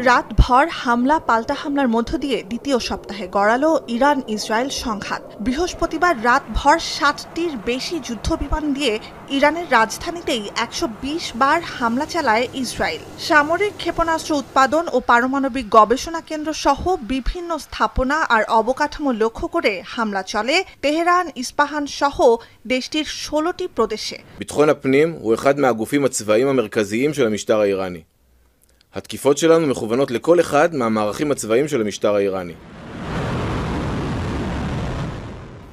রাতভর হামলা পাল্টা হামলার মধ্য দিয়ে দ্বিতীয় সপ্তাহে গড়ালো ইরান ইসরায়েল সংঘাত। বৃহস্পতিবার রাতভর ৬০টির বেশি যুদ্ধবিমান দিয়ে ইরানের রাজধানীতেই ১২০ বার হামলা চালায় ইসরায়েল। সামরিক ক্ষেপণাস্ত্র উৎপাদন ও পারমাণবিক গবেষণা কেন্দ্র সহ বিভিন্ন স্থাপনা আর অবকাঠামো লক্ষ্য করে হামলা চলে তেহরান, ইস্পাহান সহ দেশটির ১৬টি প্রদেশে। ביטחון הפנים הוא אחד מהגופים הצבאיים המרכזיים של המשטר האיראני. התקיפות שלנו מכוונות לכל אחד מהמערכים הצבאיים של המשטר האיראני.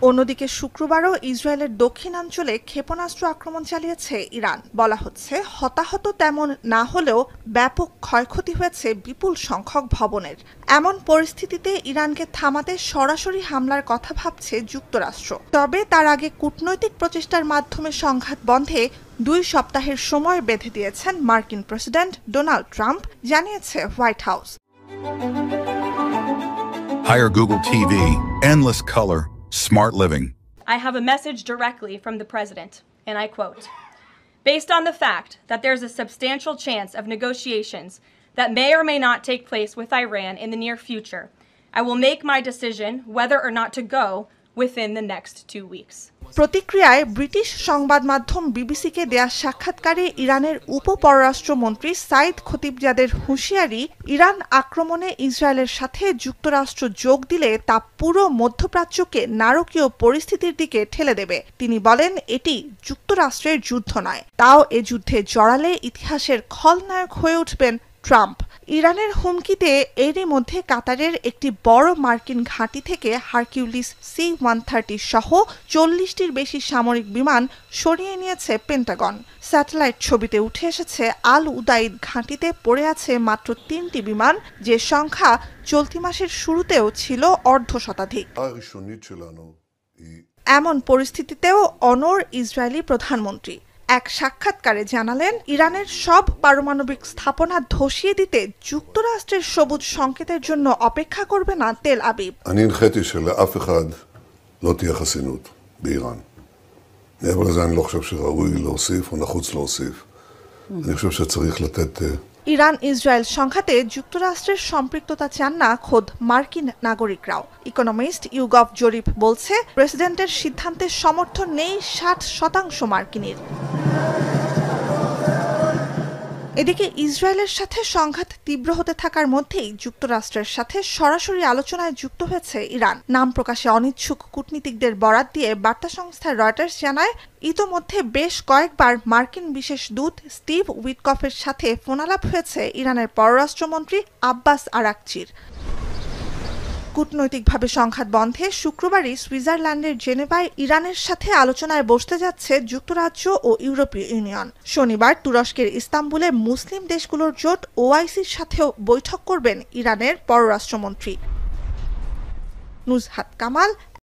অন্যদিকে শুক্রবারও ইসরায়েলের দক্ষিণাঞ্চলে ক্ষেপণাস্ত্র আক্রমণ চালিয়েছে ইরান। বলা হচ্ছে হতাহত তেমন না হলেও ব্যাপক ক্ষয়ক্ষতি হয়েছে বিপুল সংখ্যক ভবনের। এমন পরিস্থিতিতে ইরানকে থামাতে সরাসরি হামলার কথা ভাবছে যুক্তরাষ্ট্র। তবে তার আগে কূটনৈতিক প্রচেষ্টার মাধ্যমে সংঘাত বন্ধে ২ সপ্তাহের সময় বেঁধে দিয়েছেন মার্কিন প্রেসিডেন্ট ডোনাল্ড ট্রাম্প, জানিয়েছে white house. Hire Google TV, endless color, smart living. I have a message directly from the president, and I quote, "Based on the fact that there's a substantial chance of negotiations that may or may not take place with Iran in the near future, I will make my decision whether or not to go within the next 2 weeks." প্রতিক্রিয়ায় British সংবাদ মাধ্যম বিবিসিকে দেয়া সাক্ষাৎকারে ইরানের উপপররাষ্ট্রমন্ত্রী সাইদ খতিবজাদের হুঁশিয়ারি, Iran আক্রমণে ইসরায়েলের সাথে যুক্তরাষ্ট্র যোগ দিলে তা পুরো মধ্যপ্রাচ্যকে নারকীয় পরিস্থিতির দিকে ঠেলে দেবে। তিনি বলেন, এটি যুক্তরাষ্ট্রের যুদ্ধ নয়, তাও এ যুদ্ধে জড়ালে ইতিহাসের খলনায়ক হয়ে উঠবেন ট্রাম্প। ইরানের হুমকিতে এরই মধ্যে কাতারের একটি বড় মার্কিন ঘাঁটি থেকে হারকিউলিস C-130 সহ ৪০টির বেশি সামরিক বিমান সরিয়ে নিয়েছে পেন্টাগন। স্যাটেলাইট ছবিতে উঠে এসেছে আল উদাইদ ঘাঁটিতে পড়ে আছে মাত্র ৩টি বিমান, যে সংখ্যা চলতি মাসের শুরুতেও ছিল অর্ধশতাধিক। এমন পরিস্থিতিতেও অনড় ইসরায়েলি প্রধানমন্ত্রী এক সাক্ষাৎকারে জানালেন, ইরানের সব পারমাণবিক স্থাপনা ধসিয়ে দিতে যুক্তরাষ্ট্রের সবুজ সংকেতের জন্য অপেক্ষা করবে না তেল আবিব। אני הנחיתי שלאף אחד לא תהיה חסינות באיראן. מעבר לזה אני לא חושב שראוי להוסיף או נחוץ להוסיף. אני חושב שצריך לתת ইরান ইসরায়েল সংঘাতে যুক্তরাষ্ট্রের সম্পৃক্ততা চান না খোদ মার্কিন নাগরিকরাও। ইকোনমিস্ট ইউগভ জরিপ বলছে, প্রেসিডেন্টের সিদ্ধান্তে সমর্থন নেই ৬০% মার্কিনীর। এদিকে ইসরায়েলের সাথে সংঘাত তীব্র হতে থাকার মধ্যেই যুক্তরাষ্ট্রের সাথে সরাসরি আলোচনায় যুক্ত হয়েছে ইরান। নাম প্রকাশে অনিচ্ছুক কূটনীতিকদের বরাত দিয়ে বার্তা সংস্থা রয়টার্স জানায়, ইতোমধ্যে বেশ কয়েকবার মার্কিন বিশেষ দূত স্টিভ উইটকফের সাথে ফোনালাপ হয়েছে ইরানের পররাষ্ট্রমন্ত্রী আব্বাস আরাকচির। কূটনৈতিকভাবে সংঘাত বন্ধে শুক্রবারই সুইজারল্যান্ডের জেনেভায় ইরানের সাথে আলোচনায় বসতে যাচ্ছে যুক্তরাজ্য ও ইউরোপীয় ইউনিয়ন। শনিবার তুরস্কের ইস্তাম্বুলে মুসলিম দেশগুলোর জোট OICর সাথেও বৈঠক করবেন ইরানের পররাষ্ট্রমন্ত্রী। নুজহাত কামাল,